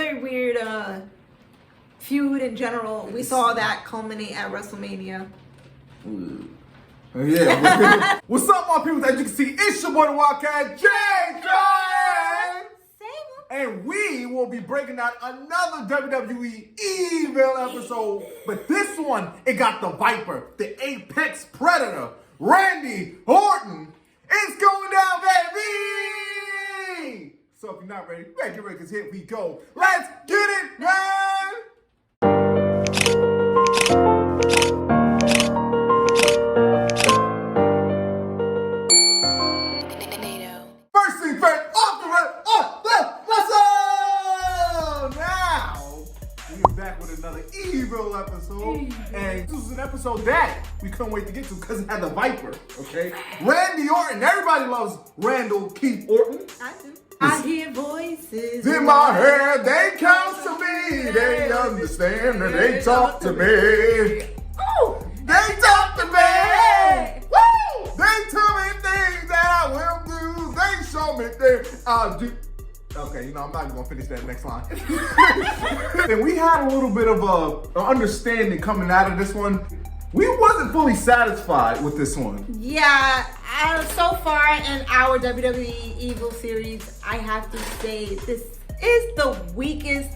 very weird feud in general. We saw that culminate at WrestleMania. Yeah. What's up, my people? As you can see, it's your boy, the Wildkatjaytroy. Sable. And we will be breaking down another WWE Evil episode. But this one, it got the Viper, the Apex Predator, Randy Orton. It's going down, baby! So if you're not ready, get ready, because here we go. Let's get it, man! First thing first, off the wrestle! Now, we're back with another Evil episode. And this was an episode that we couldn't wait to get to because it had the Viper, okay? Randy Orton, everybody loves Randall Keith Orton. I do. I hear voices In my head, they count to me. They understand and they talk to me. Ooh. They talk to me. Woo! They tell me things that I will do. They show me things I'll do. Okay, I'm not even gonna finish that next line. And we had a little bit of an understanding coming out of this one. We wasn't fully satisfied with this one. Yeah, so far in our WWE Evil series, I have to say this is the weakest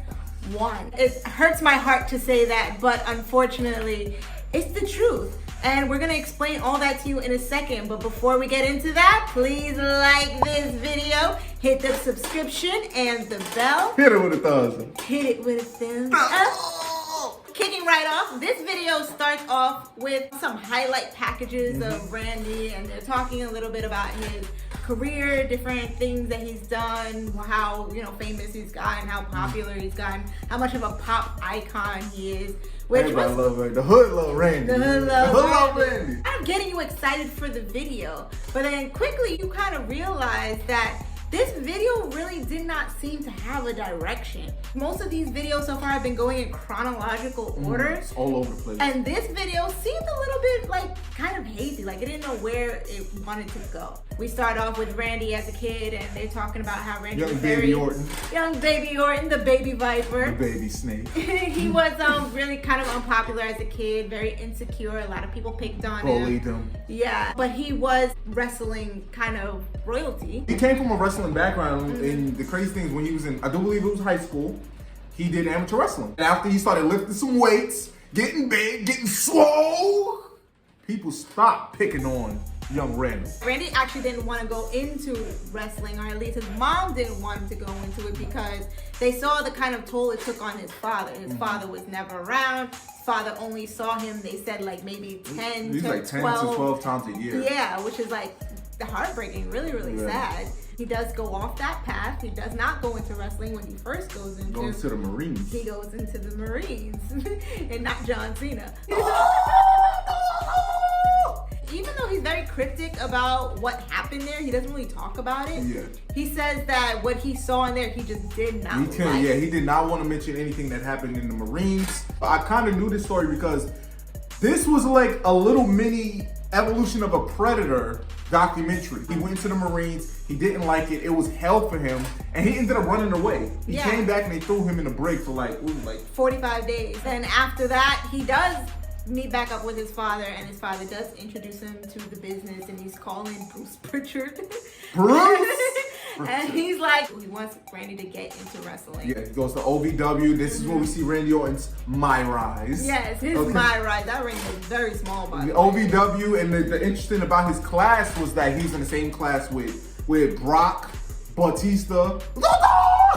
one. It hurts my heart to say that, but unfortunately, it's the truth. And we're gonna explain all that to you in a second. But before we get into that, please like this video, hit the subscription and the bell. Hit it with a thumbs up. Hit it with a thumbs up. Kicking right off, this video starts off with some highlight packages of Randy, and they're talking a little bit about his career, different things that he's done, how famous he's gotten, how popular he's gotten, how much of a pop icon he is. Everybody love Randy. The hood love Randy. The hood love Randy. I'm getting you excited for the video, but then quickly you kind of realize that this video really did not seem to have a direction. Most of these videos so far have been going in chronological order. It's all over the place. And this video seemed a little bit kind of hazy, like it didn't know where it wanted to go. We start off with Randy as a kid, and they're talking about how Randy was baby Orton. Young baby Orton, the baby Viper. The baby snake. He was really kind of unpopular as a kid, very insecure. A lot of people picked on Bullied him. him. Yeah, but he was wrestling kind of royalty. He came from a wrestling background, and the crazy thing is when he was in, I do believe it was high school, he did amateur wrestling. And after he started lifting some weights, getting big, getting swole, people stopped picking on young Randy. Randy actually didn't want to go into wrestling, or at least his mom didn't want him to go into it because they saw the kind of toll it took on his father. His father was never around. His father only saw him, they said, maybe 10 He's to 10 12. to 12 times a year. Yeah, which is heartbreaking, really sad. He does go off that path. He does not go into wrestling when he first goes into the Marines. He goes into the Marines and not John Cena. Even though he's very cryptic about what happened there, he doesn't really talk about it. Yeah. He says that what he saw in there, he just did not like. Yeah, he did not want to mention anything that happened in the Marines. I kind of knew this story because this was like a little mini evolution of a Predator documentary. He went to the Marines, he didn't like it, it was hell for him, and he ended up running away. He came back and they threw him in the break for 45 days. Then after that, he does meet back up with his father, and his father does introduce him to the business, and he's calling Bruce Pritchard. Bruce? And he's like, he wants Randy to get into wrestling. Yeah, he goes to OVW. This is where we see Randy Orton's My Rise. Yes, his My Rise. That ring was very small, by the way. OVW, and the interesting about his class was that he's in the same class with Brock, Batista,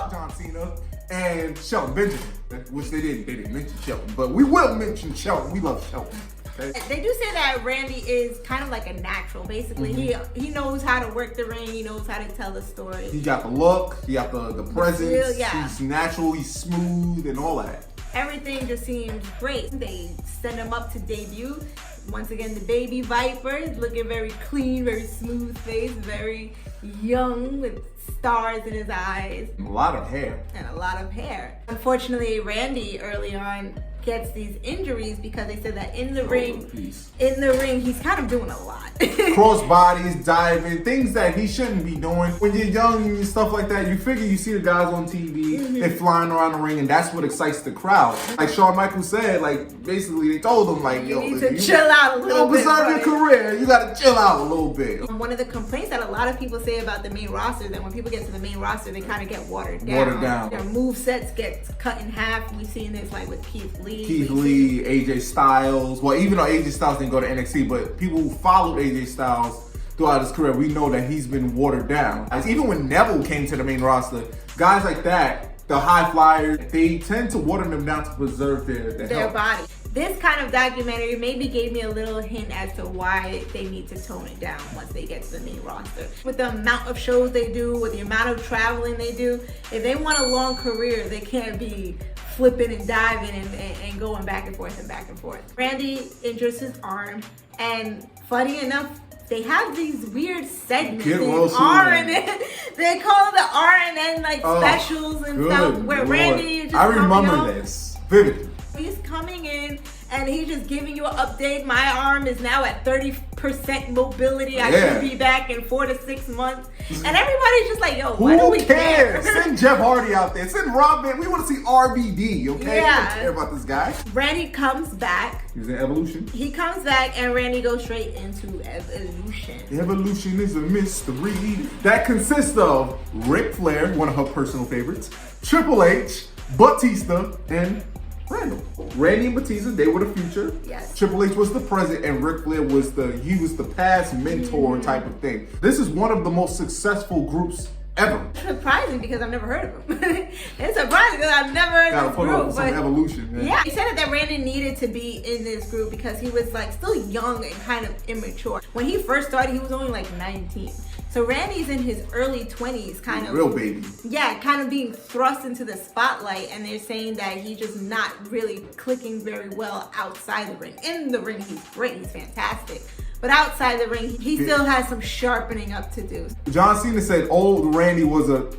John Cena, and Shelton Benjamin, which they didn't mention Shelton, but we will mention Shelton. We love Shelton. Okay? They do say that Randy is kind of like a natural. Basically, he knows how to work the ring. He knows how to tell a story. He got the look. He got the presence. Yeah. He's natural. He's smooth and all that. Everything just seems great. They send him up to debut. Once again, the baby Viper is looking very clean, very smooth face, very young with stars in his eyes. A lot of hair. And a lot of hair. Unfortunately, Randy early on gets these injuries because they said that in the piece. ring, he's kind of doing a lot. Cross bodies, diving, things that he shouldn't be doing. When you're young and stuff like that, you figure you see the guys on TV, they're flying around the ring, and that's what excites the crowd. Like Shawn Michaels said, like basically they told him like, yo, you need to chill out a little bit. Preserve your career. You gotta chill out a little bit. One of the complaints that a lot of people say about the main roster, that when people get to the main roster, they kind of get watered down. Their move sets get cut in half. We've seen this like with Keith Lee, AJ Styles. Well, even though AJ Styles didn't go to NXT, but people who followed AJ Styles throughout his career, we know that he's been watered down. As even when Neville came to the main roster, guys like that, the high flyers, they tend to water them down to preserve their health. Body. This kind of documentary maybe gave me a little hint as to why they need to tone it down once they get to the main roster. With the amount of shows they do, with the amount of traveling they do, if they want a long career, they can't be flipping and diving and going back and forth and back and forth. Randy injures his arm, and funny enough, they have these weird segments in RNN. They call it the RNN like specials and stuff where Lord. Randy just I remember this vividly. He's coming in and he's just giving you an update. My arm is now at 30% mobility. I should be back in 4 to 6 months. And everybody's just like, yo, why do we care? Send Jeff Hardy out there. Send Robin. We want to see RBD, okay? Yeah. We don't care about this guy. Randy comes back. He's in Evolution. He comes back and Randy goes straight into Evolution. Evolution is a mystery that consists of Ric Flair, one of her personal favorites, Triple H, Batista, and Randall. Randy and Batista, they were the future. Yes. Triple H was the present, and Ric Flair was the past mentor type of thing. This is one of the most successful groups ever. It's surprising because I've never heard of him. It's surprising because I've never heard of this group. Some Evolution. Man. Yeah, he said that Randy needed to be in this group because he was like still young and kind of immature. When he first started, he was only like 19. So Randy's in his early 20s, kind of real baby. Yeah, kind of being thrust into the spotlight, and they're saying that he's just not really clicking very well outside the ring. In the ring, he's great, he's fantastic. But outside the ring, he still has some sharpening up to do. John Cena said old Randy was a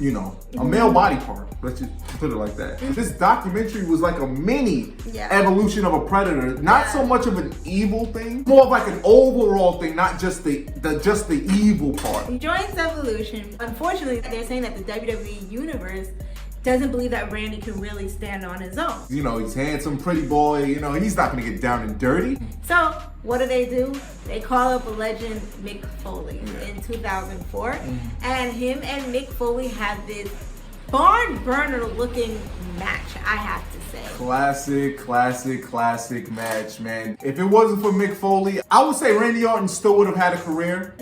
male body part. Let's just put it like that. This documentary was like a mini evolution of a predator. Not so much of an evil thing, more of like an overall thing, not just the evil part. He joins Evolution. Unfortunately, they're saying that the WWE Universe doesn't believe that Randy can really stand on his own. You know, he's handsome, pretty boy, he's not gonna get down and dirty. So, what do? They call up a legend, Mick Foley, in 2004. And him and Mick Foley have this barn burner looking match, I have to say. Classic match, man. If it wasn't for Mick Foley, I would say Randy Orton still would have had a career.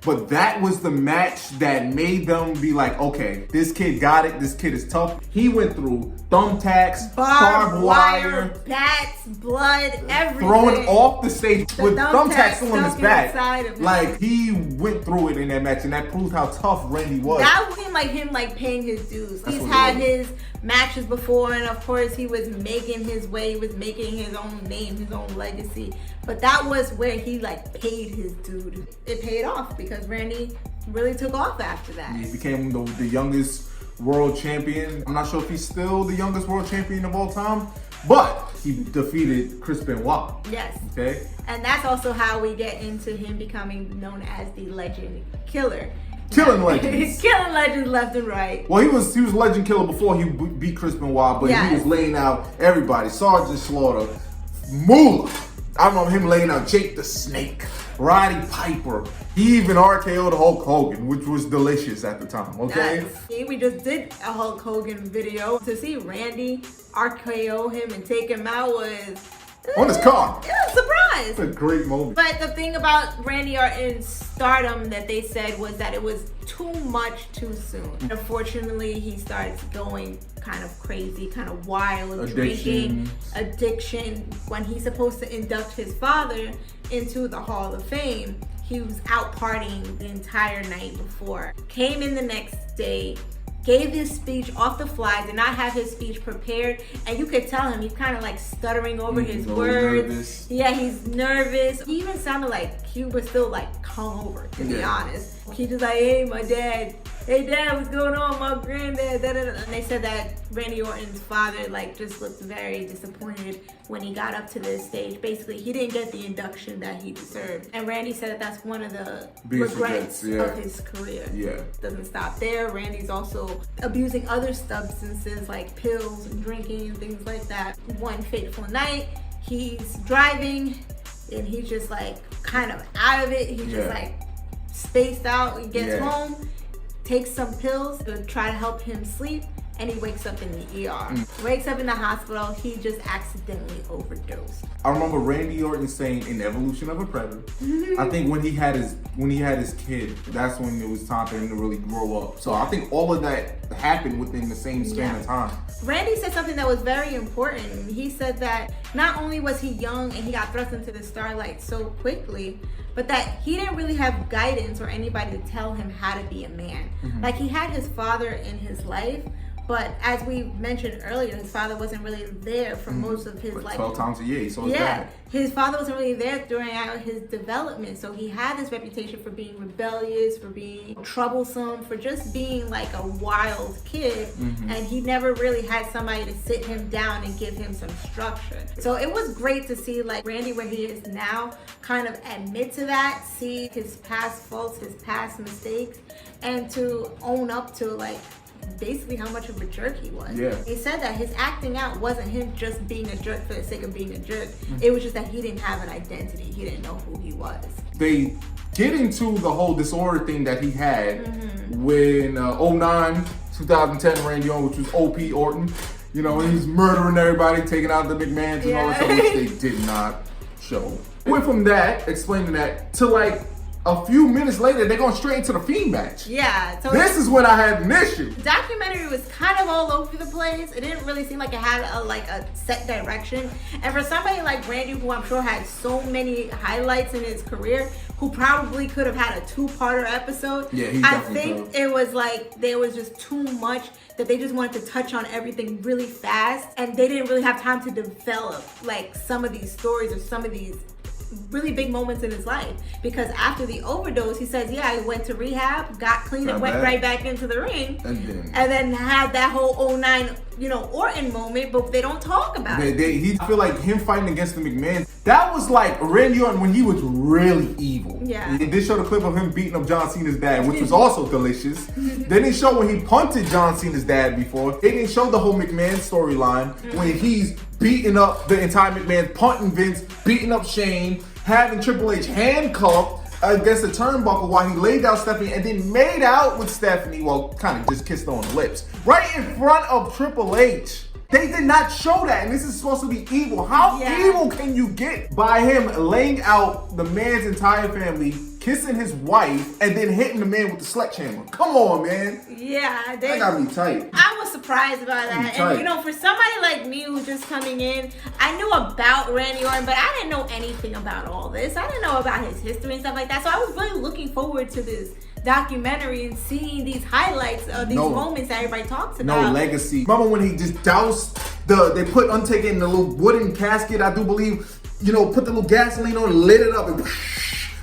But that was the match that made them be like, okay, this kid got it. This kid is tough. He went through thumbtacks, barbed wire, bats, blood, everything. Thrown off the stage with thumbtacks on his back. Like, he went through it in that match, and that proved how tough Randy was. That seemed like him paying his dues. He's had his matches before, and of course he was making his way, he was making his own name, his own legacy. But that was where he paid his dude. It paid off because Randy really took off after that. He became the youngest world champion. I'm not sure if he's still the youngest world champion of all time, but he defeated Chris Benoit. Yes. Okay. And that's also how we get into him becoming known as the Legend Killer. Killing legends. Killing legends left and right. Well, he was legend killer before he beat Chris Benoit, but he was laying out everybody. Sergeant Slaughter, Moolah. I remember him laying out Jake the Snake, Roddy Piper. He even RKO'd Hulk Hogan, which was delicious at the time, okay? We just did a Hulk Hogan video. To see Randy RKO him and take him out was... on his car. It was a surprise. It's a great moment. But the thing about Randy Orton's stardom that they said was that it was too much too soon. Unfortunately, he starts going kind of crazy, kind of wild, drinking, addiction. When he's supposed to induct his father into the Hall of Fame, he was out partying the entire night before. Came in the next day, gave his speech off the fly, did not have his speech prepared, and you could tell him he's kind of stuttering over his words. Nervous. Yeah, he's nervous. He even sounded like he was still hungover, to be honest. He just hey, my dad hey dad, what's going on, my granddad, da-da-da. And they said that Randy Orton's father like just looked very disappointed when he got up to this stage. Basically, he didn't get the induction that he deserved. And Randy said that that's one of the regrets of his career. Yeah. Doesn't stop there. Randy's also abusing other substances like pills and drinking and things like that. One fateful night, he's driving and he's just like kind of out of it. He's just like spaced out. He gets home, takes some pills to try to help him sleep, and he wakes up in the ER. Wakes up in the hospital. He just accidentally overdosed. I remember Randy Orton saying in Evolution of a Predator, I think when he had his kid, that's when it was time for him to really grow up. So I think all of that happened within the same span of time. Randy said something that was very important. He said that not only was he young and he got thrust into the starlight so quickly, but that he didn't really have guidance or anybody to tell him how to be a man. Like, he had his father in his life, but as we mentioned earlier, his father wasn't really there for most of his life. 12 times a year, he saw his dad. His father wasn't really there during his development, so he had this reputation for being rebellious, for being troublesome, for just being like a wild kid, and he never really had somebody to sit him down and give him some structure. So it was great to see like Randy, where he is now, kind of admit to that, see his past faults, his past mistakes, and to own up to like basically how much of a jerk he was. He said that his acting out wasn't him just being a jerk for the sake of being a jerk. It was just that he didn't have an identity. He didn't know who he was. They get into the whole disorder thing that he had when 09, 2010 Randy Orton, which was OP Orton. You know, he's murdering everybody, taking out the McMahons and all that stuff, which they did not show. Went from that, explaining that, to like a few minutes later, they're going straight into the Fiend match. So this is when I had an issue. The documentary was kind of all over the place. It didn't really seem like it had a set direction. And for somebody like Randy, who I'm sure had so many highlights in his career, who probably could have had a 2-parter episode, I think it was like there was just too much that they just wanted to touch on everything really fast, and they didn't really have time to develop like some of these stories or some of these really big moments in his life. Because after the overdose, he says, I went to rehab, got clean, and went right back into the ring, and then had that whole 09 Orton moment, but they don't talk about it. I feel like him fighting against the McMahons, that was like Randy Orton when he was really evil. They did show the clip of him beating up John Cena's dad, which was also delicious. They didn't show when he punted John Cena's dad before. They didn't show the whole McMahon storyline when he's beating up the entire McMahon, punting Vince, beating up Shane, having Triple H handcuffed against the turnbuckle while he laid out Stephanie and then made out with Stephanie, well, kind of just kissed her on the lips, right in front of Triple H. They did not show that, and this is supposed to be evil. How evil can you get by him laying out the man's entire family, kissing his wife, and then hitting the man with the sledgehammer? Come on, man. That got me tight. I was surprised by that. And for somebody like me who's just coming in, I knew about Randy Orton, but I didn't know anything about all this. I didn't know about his history and stuff like that. So I was really looking forward to this documentary and seeing these highlights of these moments that everybody talks about. No legacy. Remember when he just doused they put Undertaker in the little wooden casket, I do believe, put the little gasoline on and lit it up, and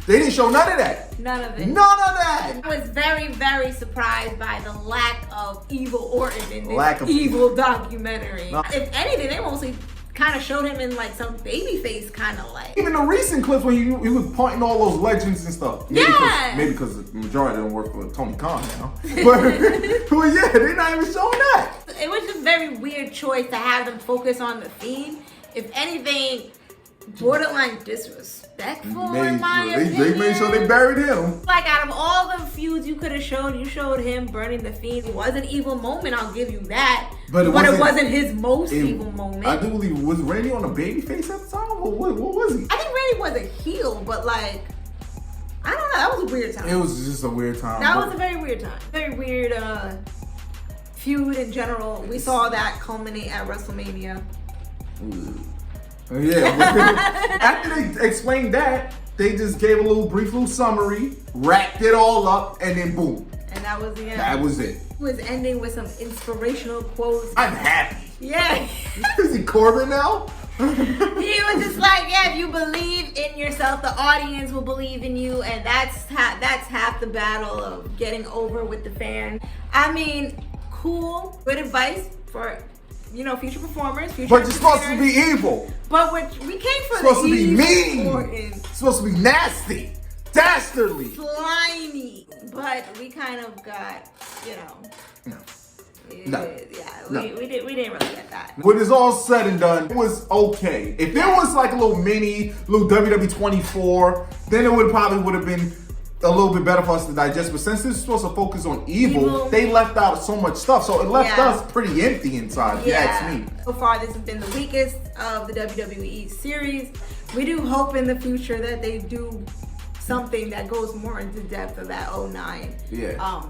they didn't show none of that. None of it. None of that. I was very, very surprised by the lack of evil Orton in this evil documentary. If anything, they mostly kind of showed him in like some baby face kind of like. Even the recent clips when he was pointing all those legends and stuff. Maybe because the majority of them work for Tony Khan now. But they're not even showing that. It was just a very weird choice to have them focus on the Fiend. If anything, borderline disrespectful in my opinion. They made sure they buried him. Like, out of all the feuds you could have shown, you showed him burning the Fiend. It was an evil moment, I'll give you that. But it wasn't his most evil moment. I do believe, was Randy on a baby face at the time? What was he? I think Randy was a heel, but like, I don't know, that was a weird time. It was just a weird time. That was a very weird time. Very weird feud in general. We saw that culminate at WrestleMania. After they explained that, they just gave a brief little summary, wrapped it all up, and then boom. And that was the end. That was it. It was ending with some inspirational quotes. I'm happy. Yeah. Is he Corbin now? He was just like, yeah, if you believe in yourself, the audience will believe in you, and that's half the battle of getting over with the fans. I mean, cool, good advice for future performers. Future But you're supposed to be evil. But we came for Supposed the to be evil mean. Orton. Supposed to be nasty, dastardly, slimy. But we kind of got, No. We didn't really get that. When it's all said and done, it was okay. If there was like a little WWE 24, then it would have been a little bit better for us to digest. But since this is supposed to focus on evil, they left out so much stuff. So it left us pretty empty inside, if you ask me. So far, this has been the weakest of the WWE series. We do hope in the future that they do something that goes more into depth of that 09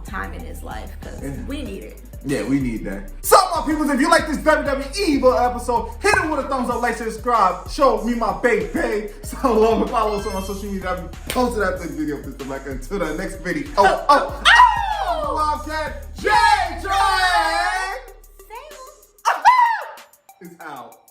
time in his life, because we need it. Yeah, we need that. So, my people, if you like this WWE Evil episode, hit it with a thumbs up, like, subscribe, show me my baby. So, love and follow us on our social media. I'll be posted after this video. Until the next video. Wildkatjaytroy! Sable. It's out.